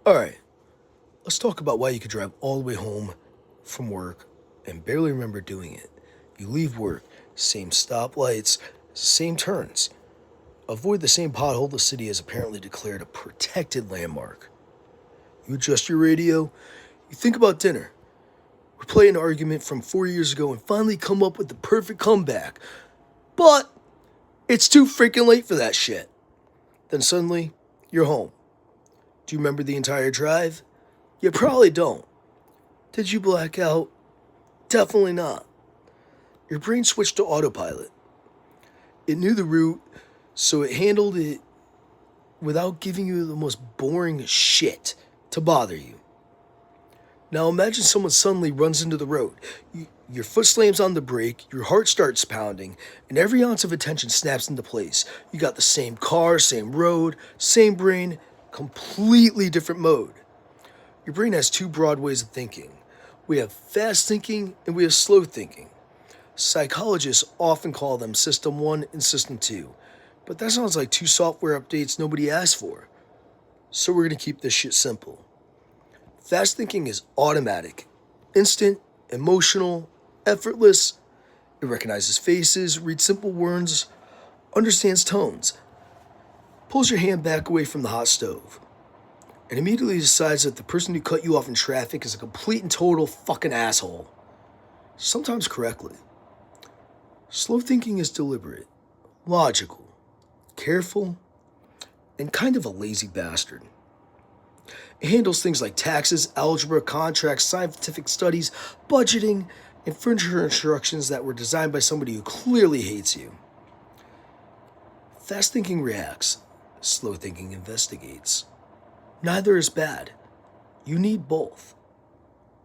All right, let's talk about why you could drive all the way home from work and barely remember doing it. You leave work, same stoplights, same turns. Avoid the same pothole the city has apparently declared a protected landmark. You adjust your radio, you think about dinner, replay an argument from 4 years ago, and finally come up with the perfect comeback. But it's too freaking late for that shit. Then suddenly, you're home. Do you remember the entire drive? You probably don't. Did you black out? Definitely not. Your brain switched to autopilot. It knew the route, so it handled it without giving you the most boring shit to bother you. Now imagine someone suddenly runs into the road. Your foot slams on the brake, your heart starts pounding, and every ounce of attention snaps into place. You got the same car, same road, same brain, completely different mode. Your brain has two broad ways of thinking. We have fast thinking and we have slow thinking. Psychologists often call them System 1 and System 2, but that sounds like two software updates nobody asked for. So we're going to keep this shit simple. Fast thinking is automatic, instant, emotional, effortless. It recognizes faces, reads simple words, understands tones, pulls your hand back away from the hot stove, and immediately decides that the person who cut you off in traffic is a complete and total fucking asshole. Sometimes correctly. Slow thinking is deliberate, logical, careful, and kind of a lazy bastard. It handles things like taxes, algebra, contracts, scientific studies, budgeting, and furniture instructions that were designed by somebody who clearly hates you. Fast thinking reacts, slow thinking investigates. Neither is bad. You need both.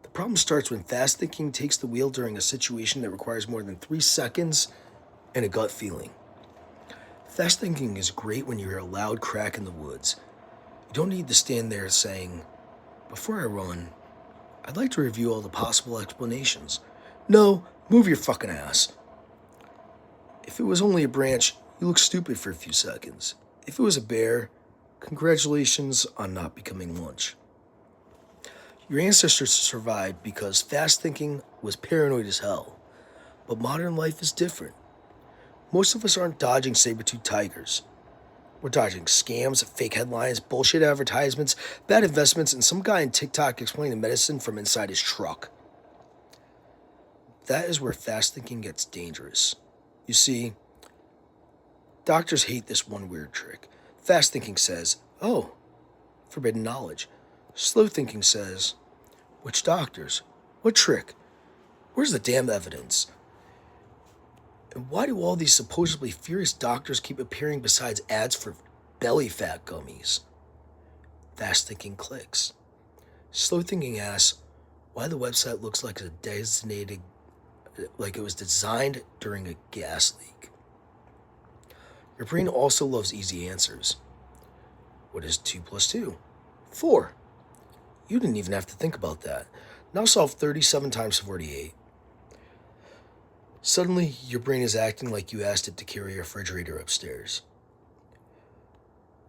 The problem starts when fast thinking takes the wheel during a situation that requires more than 3 seconds and a gut feeling. Fast thinking is great when you hear a loud crack in the woods. You don't need to stand there saying, "Before I run, I'd like to review all the possible explanations." No, move your fucking ass. If it was only a branch, you look stupid for a few seconds. If it was a bear, congratulations on not becoming lunch. Your ancestors survived because fast thinking was paranoid as hell. But modern life is different. Most of us aren't dodging saber-toothed tigers. We're dodging scams, fake headlines, bullshit advertisements, bad investments, and some guy in TikTok explaining medicine from inside his truck. That is where fast thinking gets dangerous. You see, doctors hate this one weird trick. Fast thinking says, "Oh, forbidden knowledge." Slow thinking says, "Which doctors? What trick? Where's the damn evidence?" And why do all these supposedly furious doctors keep appearing besides ads for belly fat gummies? Fast thinking clicks. Slow thinking asks why the website looks like it was designed during a gas leak. Your brain also loves easy answers. What is 2 plus 2? 4. You didn't even have to think about that. Now solve 37 times 48. Suddenly, your brain is acting like you asked it to carry a refrigerator upstairs.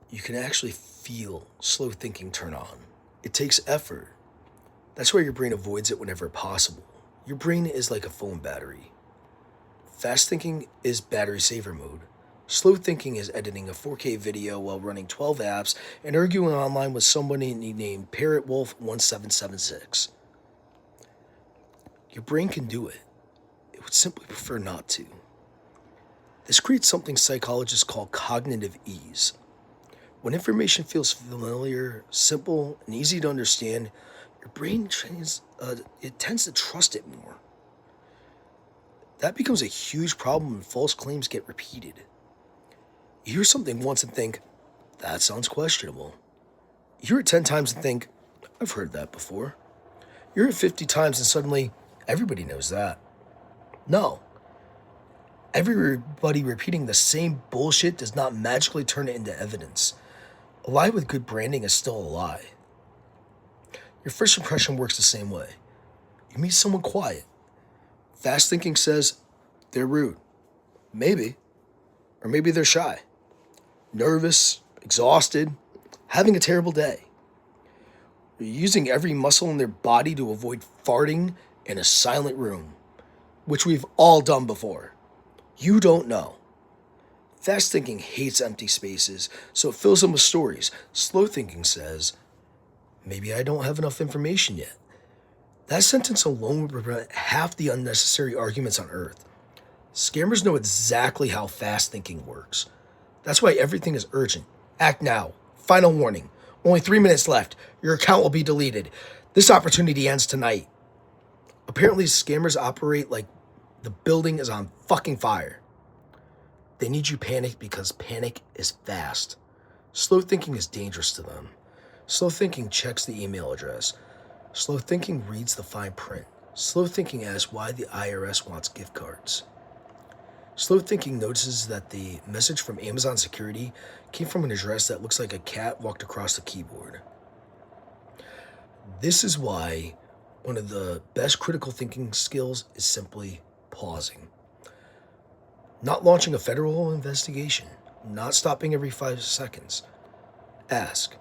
You can actually feel slow thinking turn on. It takes effort. That's why your brain avoids it whenever possible. Your brain is like a phone battery. Fast thinking is battery saver mode. Slow thinking is editing a 4K video while running 12 apps and arguing online with somebody named ParrotWolf1776. Your brain can do it. It would simply prefer not to. This creates something psychologists call cognitive ease. When information feels familiar, simple, and easy to understand, your brain tends to trust it more. That becomes a huge problem when false claims get repeated. You hear something once and think, "That sounds questionable." You hear it 10 times and think, "I've heard that before." You hear it 50 times and suddenly, everybody knows that. No. Everybody repeating the same bullshit does not magically turn it into evidence. A lie with good branding is still a lie. Your first impression works the same way. You meet someone quiet. Fast thinking says they're rude. Maybe. Or maybe they're shy. Nervous, exhausted, having a terrible day. using every muscle in their body to avoid farting in a silent room, which we've all done before. You don't know. Fast thinking hates empty spaces, so it fills them with stories. Slow thinking says, maybe I don't have enough information yet. That sentence alone would prevent half the unnecessary arguments on Earth. Scammers know exactly how fast thinking works. That's why everything is urgent. Act now. Final warning. Only 3 minutes left. Your account will be deleted. This opportunity ends tonight. Apparently, scammers operate like the building is on fucking fire. They need you panicked because panic is fast. Slow thinking is dangerous to them. Slow thinking checks the email address. Slow thinking reads the fine print. Slow thinking asks why the IRS wants gift cards. Slow thinking notices that the message from Amazon Security came from an address that looks like a cat walked across the keyboard. This is why one of the best critical thinking skills is simply pausing. Not launching a federal investigation, not stopping every 5 seconds. Ask,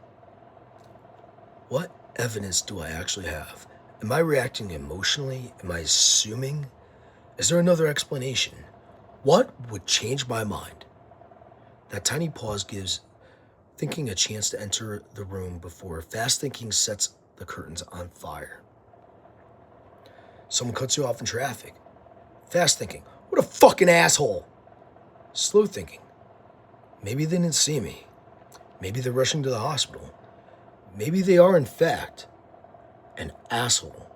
what evidence do I actually have? Am I reacting emotionally? Am I assuming? Is there another explanation? What would change my mind? That tiny pause gives thinking a chance to enter the room before fast thinking sets the curtains on fire. Someone cuts you off in traffic. Fast thinking, what a fucking asshole. Slow thinking, maybe they didn't see me. Maybe they're rushing to the hospital. Maybe they are, in fact, an asshole.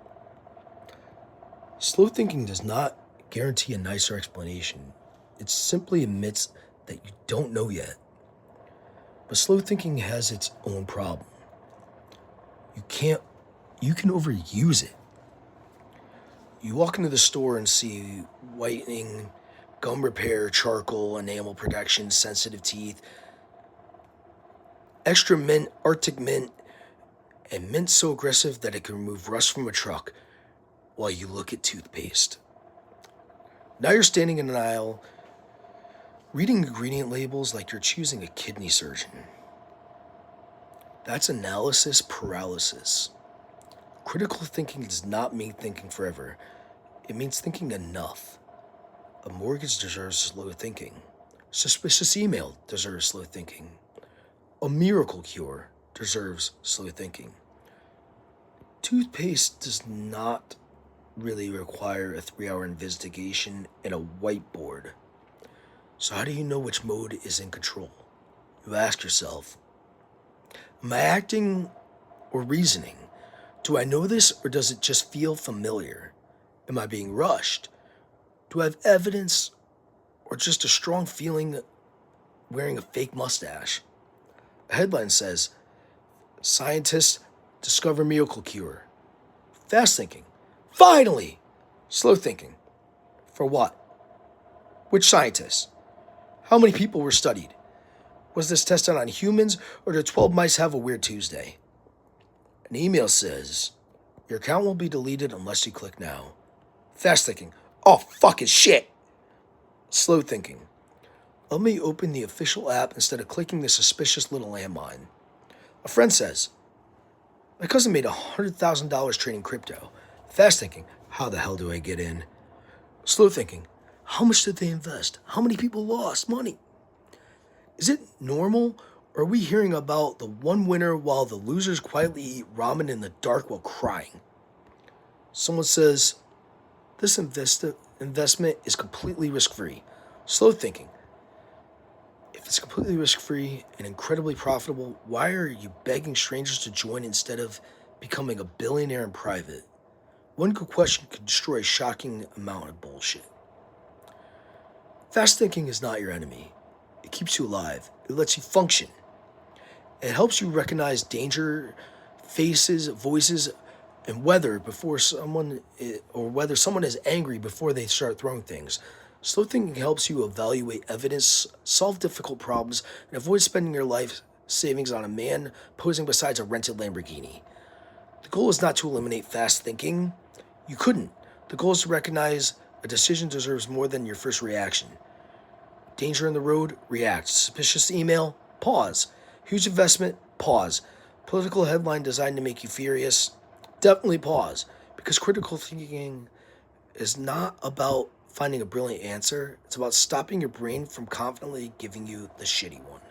Slow thinking does not guarantee a nicer explanation. It simply admits that you don't know yet. But slow thinking has its own problem. You can overuse it. You walk into the store and see whitening, gum repair, charcoal, enamel protection, sensitive teeth, extra mint, Arctic mint, and mint so aggressive that it can remove rust from a truck while you look at toothpaste. Now you're standing in an aisle, reading ingredient labels like you're choosing a kidney surgeon. That's analysis paralysis. Critical thinking does not mean thinking forever. It means thinking enough. A mortgage deserves slow thinking. Suspicious email deserves slow thinking. A miracle cure deserves slow thinking. Toothpaste does not really require a 3-hour investigation and a whiteboard. So how do you know which mode is in control? You ask yourself, am I acting or reasoning? Do I know this or does it just feel familiar? Am I being rushed? Do I have evidence or just a strong feeling wearing a fake mustache? A headline says, scientists discover miracle cure. Fast thinking. Finally! Slow thinking. For what? Which scientists? How many people were studied? Was this tested on humans or did 12 mice have a weird Tuesday? An email says, your account will be deleted unless you click now. Fast thinking. Oh, fucking shit! Slow thinking. Let me open the official app instead of clicking the suspicious little landmine. A friend says, my cousin made $100,000 trading crypto. Fast thinking. How the hell do I get in? Slow thinking. How much did they invest? How many people lost money? Is it normal, or are we hearing about the one winner while the losers quietly eat ramen in the dark while crying? Someone says, this investment is completely risk-free. Slow thinking. If it's completely risk-free and incredibly profitable, why are you begging strangers to join instead of becoming a billionaire in private? One good question could destroy a shocking amount of bullshit. Fast thinking is not your enemy. It keeps you alive. It lets you function. It helps you recognize danger, faces, voices, and whether someone is angry before they start throwing things. Slow thinking helps you evaluate evidence, solve difficult problems, and avoid spending your life savings on a man posing beside a rented Lamborghini. The goal is not to eliminate fast thinking. You couldn't. The goal is to recognize a decision deserves more than your first reaction. Danger in the road, react. Suspicious email, pause. Huge investment, pause. Political headline designed to make you furious? Definitely pause, because critical thinking is not about finding a brilliant answer. It's about stopping your brain from confidently giving you the shitty one.